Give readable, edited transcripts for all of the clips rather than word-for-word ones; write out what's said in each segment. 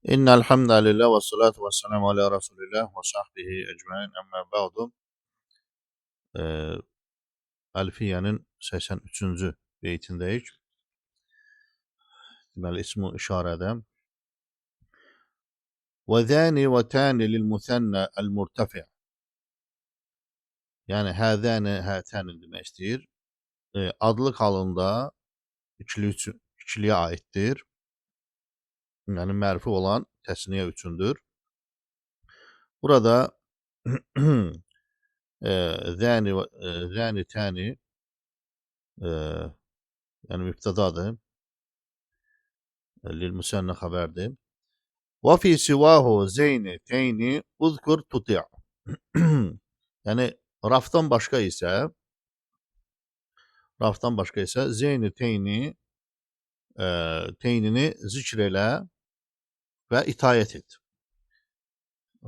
İnnel hamdalillah ve salatu ve selamu ala Resulillah ve sahbihi ecmaîn. Amma ba'du. Alfiyenin 83-cü beytindəyik. Deməli, ismu işarədə. Və zəni və təni lil musənnə el-murtafi'. Yəni, həzəni, hətəni demək istəyir. Adlıq halında ikiliyə aiddir. Yəni, mərfi olan təsniyə üçündür. Burada zəni təni yəni mübtədadır. Lil müsənnə xəbərdir. Və fi sivahu zeyni teyni uzkur tuti'. Yəni rafdan başqa isə zeyni teyni teynini zikr elə və itayət et.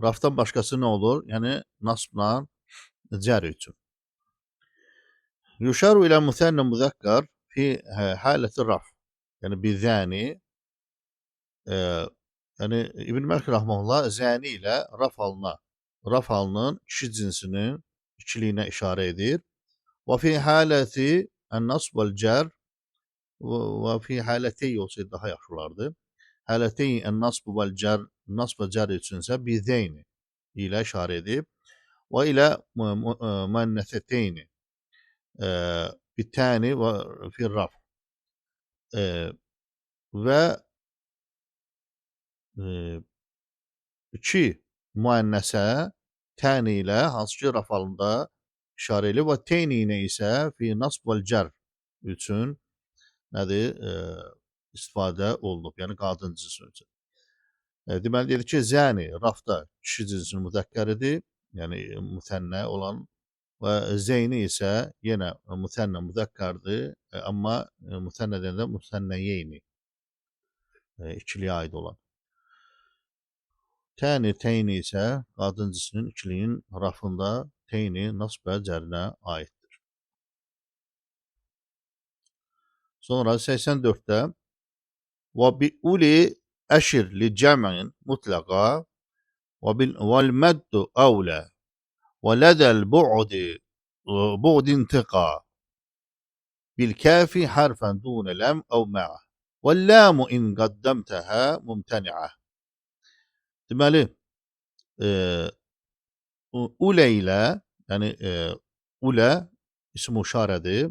Rafdan başqası nə olur? Yəni nasbla cər üçün. Yuşaru ilə müsənnə müzəkkər fi haləti raf. Yəni bizəni yəni İbn Məlk rəhməhullah zəni ilə raf halının kişi cinsinin ikiliyinə işarə edir. Və fi haləti ən-nasb vəl-cər və fi halətey olsaydı daha yaxşı olardı. Halətey ən-nasb vəl-cər, nasb və cər üçünsə bizeyni ilə işarə edib. Və ilə müənnəsəteyni bitəni və fi raf və iki müənnəsə təni ilə hansı ki raf halında işarə edilib və teyni ilə isə fi nasb vəl cər üçün nədir? İstifadə olunub, yəni qadın cinsi üçün. Deməli, dedi ki, zəni rafda kişi cinsinin müzəkkəridir, yəni müsənnə olan və zeyni isə yenə müsənnə müzəkkərdir, amma müsənnə deyəndə müsənnəyeyni ikiliyə aid olan. Təni, teyni isə qadın cinsinin ikiliyinin rafında teyni nasb və cərinə aiddir. Sonra 84-də və bi uli əşir li cəmin mutləqa vəl məddu əvlə və lədəl bu'din tıqa bil kəfi hərfən dunə ləm əv mə'ə və ləmu in qaddəmtəhə mumtəni'ə. Deməli, ulə ilə, yəni ulə ism-i işarədir,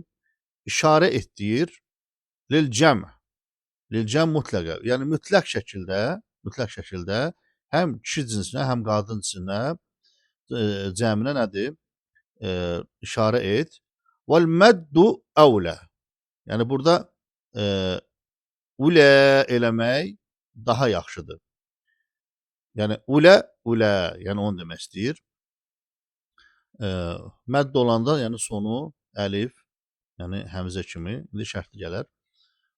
işarə etdir lil cəm mütləqə, yəni mütləq şəkildə həm kişi cinsinə, həm qadın cinsinə cəminə nədir? İşarə et. Vəl məddu əvlə. Yəni burada ulə eləmək daha yaxşıdır. Yəni ulə, yəni onu demək istəyir. Mədd olanda, yəni sonu əlif, yəni həmzə kimi, indi şərtli gələr.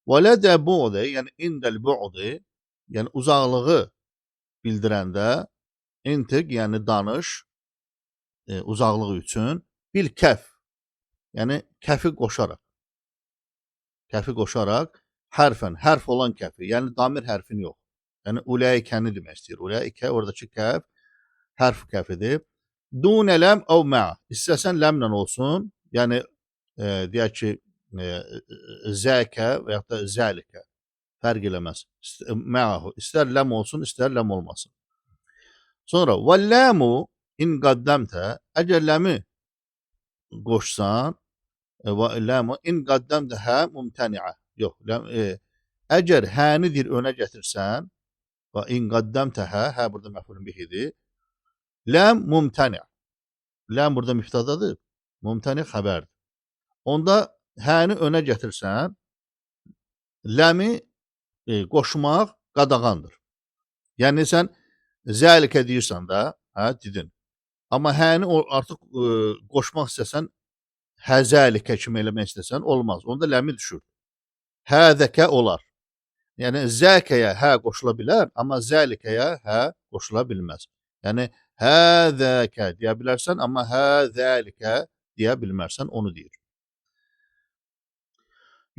Və lədə bu'də, yəni indəl bu'də, yəni uzaqlığı bildirəndə intiq, yəni danış uzaqlığı üçün bil kəf, yəni kəfi qoşaraq hərfən, hərf olan kəfi, yəni damir hərfin yox. Yəni uləykəni demək istəyir. Uləykə, oradakı kəf hərf kəfidir. Dunə ləm əv mə'ə. İstəsən ləmlə olsun, yəni deyək ki, zəkə və yaxud da zəlikə fərq eləməz. Mə'əhu. İstər ləm olsun, istər ləm olmasın. Sonra və ləmu in qaddəmtə, əgər ləmi qoşsan və ləmu in qaddəmtə hə mumtəni'ə. Yox, əgər hənidir önə gətirsən və in qaddəmtə hə burada məfulun bihidir. Ləm mumtəni'. Ləm burada müftadadır, mumtəni xəbərdir. Onda həni önə gətirsən, ləmi qoşmaq qadağandır. Yəni sən zəlikə deyirsən də, dedin. Amma həni artıq qoşmaq istəsən, həzəlikə kimi eləmək istəsən, olmaz. Onda ləmi düşür. Həzəkə olar. Yəni zəkəyə hə qoşula bilər, amma zəlikəyə hə qoşula bilməz. Yəni həzəkə deyə bilərsən, amma həzəlikə deyə bilmərsən, onu deyir.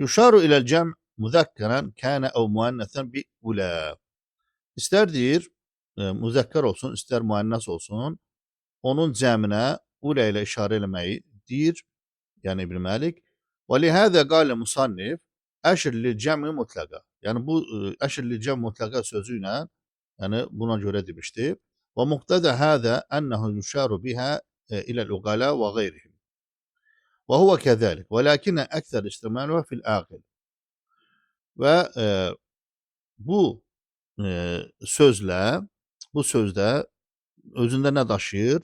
Yuşaru iləl cəm müzəkkərən kənə əv müənnəsən bi ulə. İstər deyir, müzəkkər olsun, istər müənnəs olsun, onun cəminə ulə ilə işarə eləməyi deyir, yəni İbn Məlik. Və lihəzə qalə musannif əşr li cəmi mutlaqa. Yəni bu əşr li cəm mutlaqa sözü ilə, yəni buna görə demişdi. Və muqtada həzə ənəhu yuşaru bihə iləl uqala və qeyrihim. Və huvə kəzəlik. Və lakinə əksər istimaluha fil aqil. Və bu sözlə, bu sözdə özündə nə daşıyır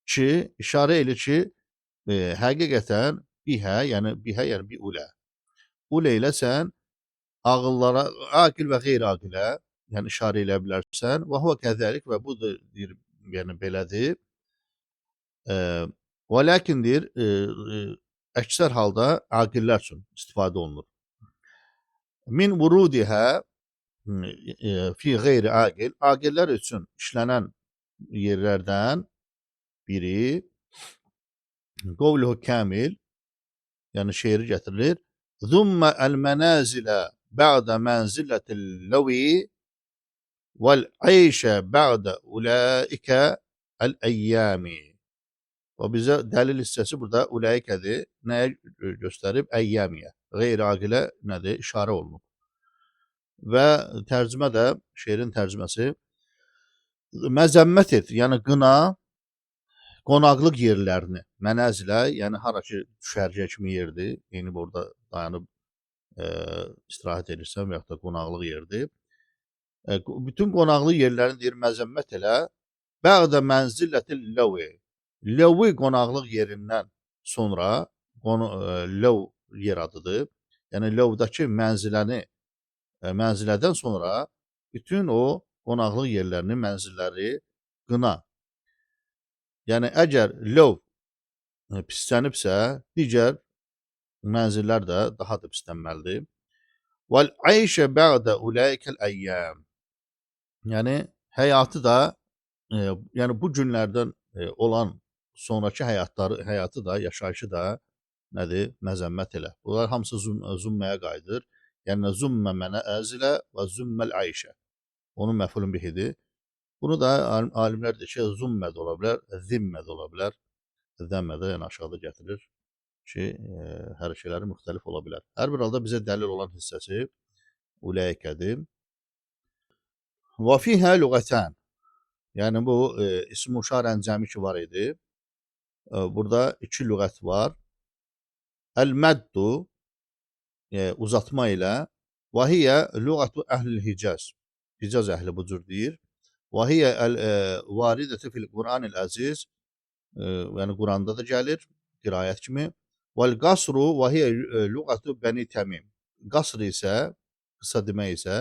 ki, işarə edir ki, həqiqətən bihə, yəni bir ulə. Ulə ilə sən ağıllara, aqil və qeyri-aqilə, yəni işarə eləyə bilərsən. Və huvə kəzəlik və bu da deyir, yəni belədir. Və lakin deyir, əksər halda aqillər üçün istifadə olunur. Min vurudihə fi qeyri aqil, aqillər üçün işlənən yerlərdən biri qovluhu kamil, yəni şeiri gətirilir. Zummə əl-mənəzilə bə'də mənzilətil ləvi vəl-əyşə bə'də ulaikə əl-əyyami. Və bizə dəlil hissəsi burada ulaikədir. Nəyə göstərib? Əyyamiyə. Qeyri-aqilə nədir? İşarə olunub. Və tərcümə də, şeirin tərcüməsi məzəmmət et, yəni qına qonaqlıq yerlərini, mənəzilə, yəni hara ki düşərgə kimi yerdir, yəni burada dayanıb istirahət edirsən və yaxud da qonaqlıq yerdir. Bütün qonaqlıq yerlərini deyir məzəmmət elə, bə'də mənzilətil ləvi. Ləvi qonaqlıq yerindən sonra, ləv yer adıdır, yəni ləvdəki mənzilədən sonra bütün o qonaqlıq yerlərini, mənzilləri qına. Yəni əgər löv pislənibsə, digər mənzillər də daha da pislənməlidir. Vəl ayşə bə'də ulaikəl əyyam. Yəni həyatı da, yəni bu günlərdən olan sonrakı həyatı da, yaşayışı da nədir? Məzəmmət elə. Bunlar hamısı zümməyə qayıdır. Yəni zümmə mənəzilə və zümməl ayşə. Onun məfulun bihidir. Bunu da alimlər deyir ki, zümmə də ola bilər, zimmə də ola bilər. Zəmmə də yəni aşağıda gətirir ki, hər şeyləri müxtəlif ola bilər. Hər bir halda bizə dəlil olan hissəsi ulaikədir. Və fihə lüğətən. Yəni bu ism-i müşarənin cəmi ki var idi. Burada iki lüğət var. Əl-məddu uzatma ilə və hiyə lüğətu əhl-i Hicaz. Hicaz əhli bu cür deyir. Və hiyə varidəti fil Quran-il əziz, yəni Quranda da gəlir, qirayət kimi. Vəl-qasru və hiyə lüğətu Bəni Təmim. Qasr isə, qısa demək isə,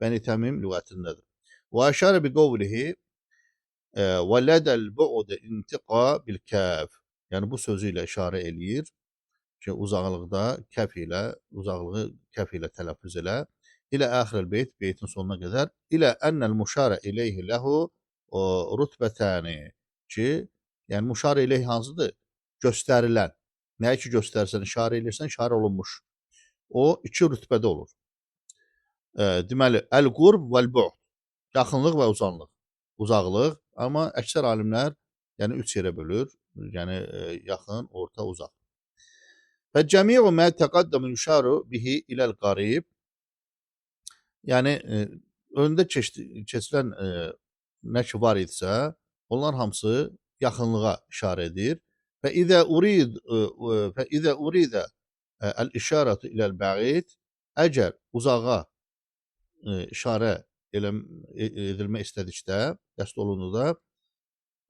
Bəni Təmim lüğətindədir. Və əşarə bi qovlihi və lədəl bu'd intiqa bil kəf. Yəni bu sözü ilə işarə eləyir ki, uzaqlıqda uzaqlığı kəf ilə tələffüz elə. İlə əxirəl beyt, beytin sonuna qədər. İlə ənəl müşarə ileyhi ləhu rütbətəni ki, yəni müşarə ileyhi hansıdır? Göstərilən. Nəyə ki göstərsən, işarə eləyirsən, işarə olunmuş. O iki rütbədə olur. Deməli, əl-qurb vəl-bu'd. Yaxınlıq və uzaqlıq. Amma əksər alimlər yəni üç yerə bölür. Yəni yaxın, orta, uzaq. Və cəmi'u mə təqaddəmü yüşaru bihi iləl qarib. Yəni önündə keçilən nə ki var idisə, onlar hamısı yaxınlığa işarə edir. Və idə uridə əl-işarətu iləl bə'id, əgər uzağa işarə edilmə istədikdə, qəsd olunduda,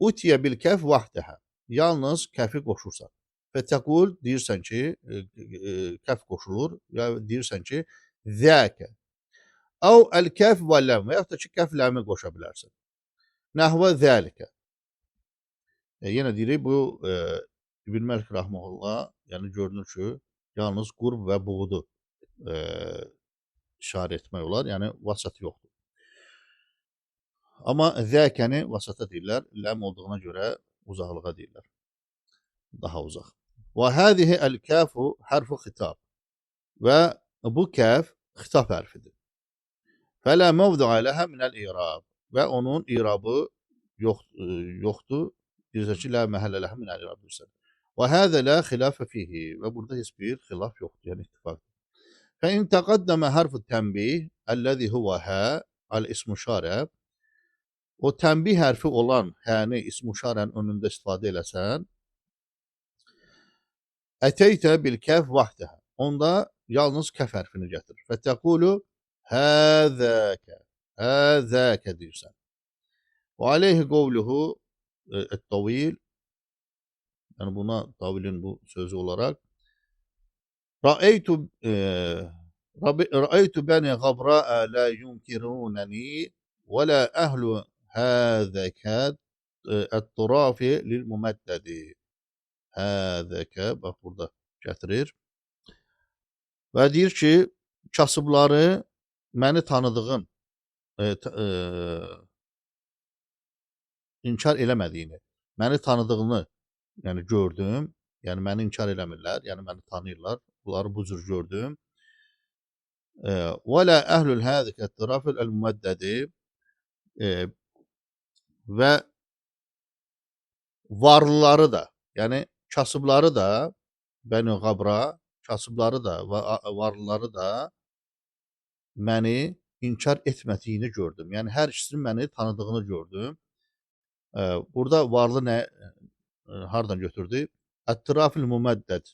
utiyə bil kəf vahdəhə, yalnız kəfi qoşursan. Və təqul deyirsən ki, kəf qoşulur, ya deyirsən ki, zəkə. Əv əl-kəf və ləm, və yaxud da ki, kəf ləmi qoşa bilərsən. Nəhvə zəlikə. Yenə deyirik, bu İbn Məlik Rəhməhullah, yəni görünür ki, yalnız qurb və buğdu işarə etmək olar, yəni vasat yoxdur. Amma zəkəni vasata deyirlər, ləm olduğuna görə uzaqlığa deyirlər. Daha uzaq. Və həzihi əl-kəfu hərfu xitab. Və bu kəf xitab hərfidir. Fələ mevdu'a leha minəl irab. Və onun irabı yoxdur. Bizdəki la məhəllə leha minəl irab deyirsən. Və həzə la xilafə fihi. Və burada heç bir xilaf yoxdur, yəni ittifaq. Fəin təqaddəmə harfu tənbih əlləzi huvə hə al-ismu şarə. O tənbih hərfi olan həni ismu şarənin önündə istifadə eləsən, əteytə bil kəf vahdəhə. Onda yalnız kəf hərfini gətir. Və təqulu həzəkə. Həzəkə deyirsən. Və aleyhi qovluhu et-tavil. Yəni buna tavilin bu sözü olarak Ra'aytu bəni qabra'a la yunkirunani və la əhlu həzəkə et-turafi lil-muməddədi. Həzəkə, bax burada gətirir. Və deyir ki, kasıbları məni tanıdığın inkar eləmədiyini, məni tanıdığını yəni gördüm. Yəni məni inkar eləmirlər, yəni məni tanıyırlar. Bunları bu cür gördüm. Və la əhlul hədikə tərafil el-müməddədi və varlıları da, yəni kasıbları da, Bəni Qabra, kasıbları da və varlıları da məni inkar etmədiyini gördüm. Yəni hər ikisinin məni tanıdığını gördüm. Burada varlı nə hardan götürdü? Ət-tirafil müməddəd.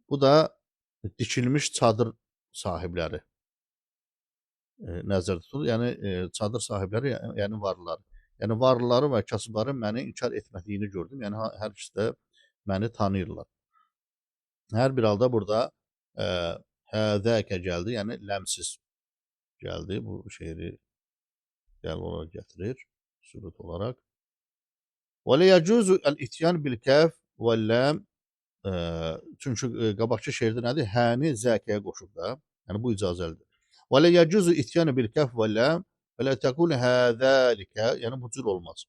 Bu da dikilmiş çadır sahibləri nəzərdə tutulur. Yəni çadır sahibləri, yəni varlıları. Yəni varlıları və kasıbların məni inkar etmədiyini gördüm. Yəni hər ikisi də məni tanıyırlar. Hər bir halda burada həzəkə gəldi, yəni ləmsiz gəldi. Bu şeiri gəl olaraq gətirir, sübut olarak. Və la yacuzu el-ityan bil-kaf və-lam. Çünki qabaqçı şeirdə nədir? Həni zəkəyə qoşub da. Yəni bu icazəlidir. Və la yacuzu ityan bil-kaf və-lam və la təqul həzəlikə. Yəni bu cür olmaz.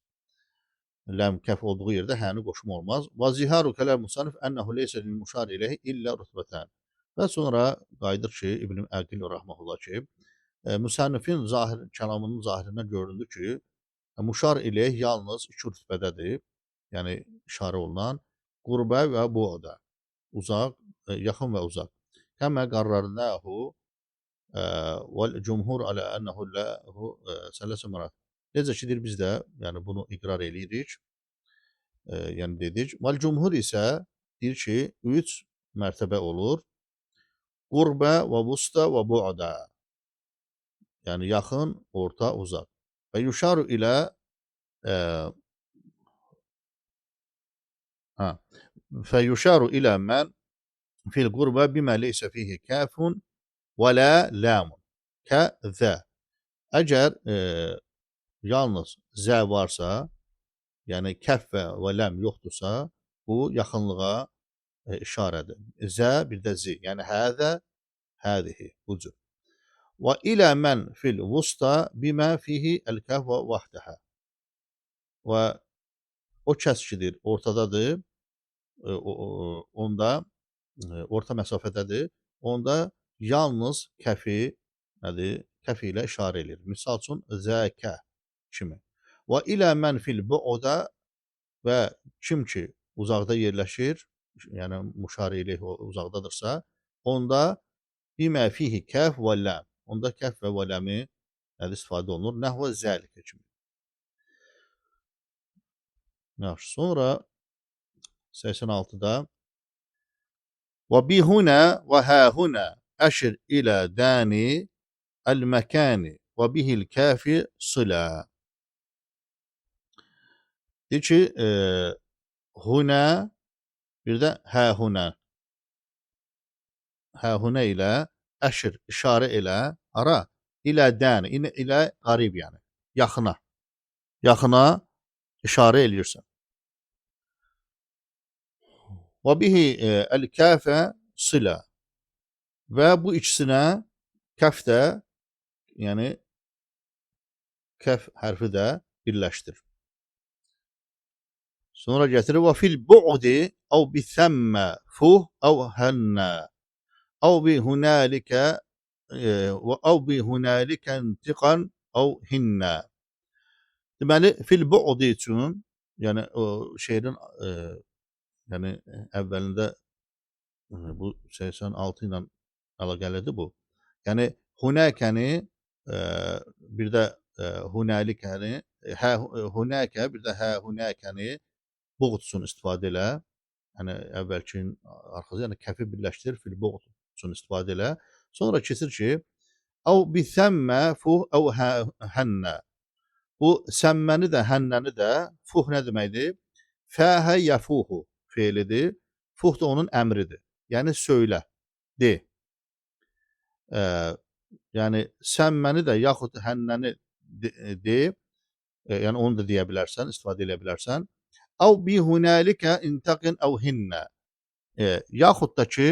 Lam kaf olduğu yerdə həni qoşma olmaz. Və ziharu kəlam musannif ənəhu leysə lil-muşar ileyhi illə rütbətən. Və sonra qayıdır ki, İbn Əqil rahmehullah ki, müsannifin kəlamının zahirinə göründü ki, muşar ileyh yalnız iki rütbədədir. Yəni işarə olunan qurbə və bu'da. Uzaq, yaxın və uzaq. Kəmə qarrarnahu vəl cumhur alə ənəhu ləhu sələsə mərat. Necə ki, biz də yəni bunu iqrar eləyirik. Yəni dedik. Vəl cumhur isə deyir ki, 3 mərtəbə olur. Qurbə və vusta və bu'da. Yəni yaxın, orta, uzaq. Və yuşaru ilə fəyuşaru ilə mən fil qurbə bimə leysə fihi kəfun və lə lamun kə-zə. Əgər yalnız zə varsa, yəni kəf və ləm yoxdursa, bu yaxınlığa işarədir. Zə bir də zi, yəni həzə, hədihi, bu cür. Və ilə mən fil vusta bimə fihi əl-kəf və vahdəhə. Və o kəskidir, ortadadır, onda orta məsafədədir, onda yalnız kəfi, nədir? Kəfi ilə işarə edir. Misal üçün, zəkə kimi. Və ilə mən fil bu'da və kim ki uzaqda yerləşir, yəni muşarə ilə uzaqdadırsa, onda bimə fihi kəf və ləm. Onda kəf və ləmi istifadə olunur. Nəhvə zəlikə kimi. Yaxşı, sonra 86-da və bihunə və həhunə əşir ilə dəni əl-məkəni və bihil kəfi sılə. Deyir ki, hunə, bir də həhunə. Həhunə ilə əşir, işarə elə, ara, ilə dəni, ilə qarib yəni, yaxına. Yaxına işarə eləyirsən. Və bihi əl-kəfə silə. Və bu ikisinə kəf də, yəni kəf hərfi də birləşdir. Sonra gətirir və fil bu'di əv bi thəmmə fuh əv hənnə əv bi hunəlikə və əv bi hunəlikə intiqan əv hinnə. Deməli, fil bu'di üçün, yəni o şeirin yəni əvvəlində bu 86 ilə əlaqəlidir bu. Yəni hunəkəni bir də hunəlikəni, hə hunəkə, bir də hə hunəkəni buğd üçün istifadə elə. Yəni əvvəlkin arxası, yəni kəfi birləşdir, fil buğd üçün istifadə elə. Sonra keçir ki, əv bi səmmə fuh əv hənnə. Bu səmməni də, hənnəni də, fuh nə deməkdir? Fəhə yəfuhu feilidir. Fuh da onun əmridir. Yəni söylə, de. Yəni səmməni də yaxud hənnəni de, yəni onu da deyə bilərsən, istifadə edə bilərsən. Əv bi hunəlikə intaqin əv hinnə. Yaxud da ki,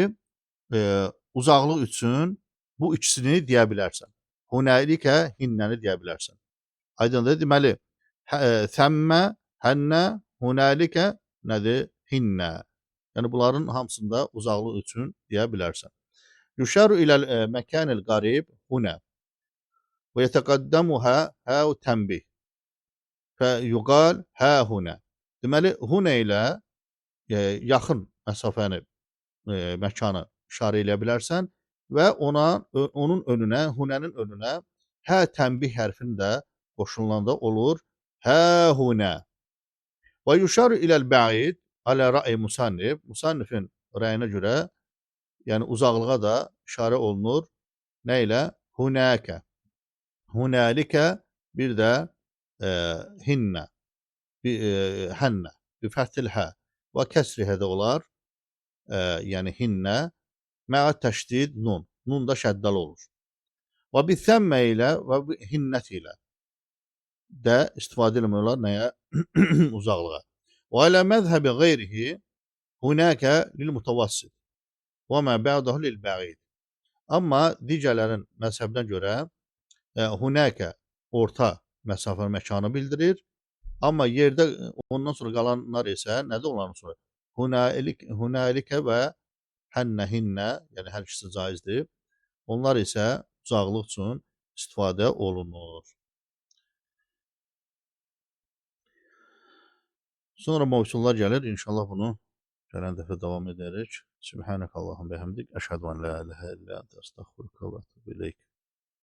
uzaqlıq üçün bu ikisini deyə bilərsən. Hunəlikə, hinnəni deyə bilərsən. Aydındır. Deməli, səmmə, hənnə, hunəlikə nədir? Hinnə. Yəni bunların hamısında uzaqlıq üçün deyə bilərsən. Yuşaru iləl məkanil qarib hunə və yətəqəddəmuhə həv tənbih fə yuqal hə hunə. Deməli, hunə ilə yaxın məsafəni, məkanı işarə edə bilərsən və onun önünə, hunənin önünə hə tənbih hərfini də qoşulanda olur. Hə hunə. Və yuşaru iləl bə'id alə rə'i musannif. Musannifin rəyinə görə, yəni uzaqlığa da işarə olunur. Nə ilə? Hunəkə. Hunəlikə, bir də hinnə. Hənnə. Bi fəthil hə. Və kəsrihə də olar. Yəni hinnə. Mə'ə təşdid nun. Nun da şəddəli olur. Və bi səmmə ilə və bi hinnət ilə də istifadə eləmək olar nəyə? Uzaqlığa. Və alə məzhəbi qeyrihi hunəkə lil mutavassit və mə bə'dahu lil bə'id. Amma digərlərin məzhəbinə görə hunəkə orta məsafə məkanı bildirir. Amma yerdə ondan sonra qalanlar isə nədir onların sonra? Hunəlikə və hənnə, hinnə, yəni hər ikisi caizdir. Onlar isə uzaqlıq üçün istifadə olunur. Sonra mövzular gəlir. İnşallah bunu gələn dəfə davam edərik. Subhanəkallahumma bihamdik. Əşhədu an la ilahə illə əntə əstəğfiruka və etûbü ileyk.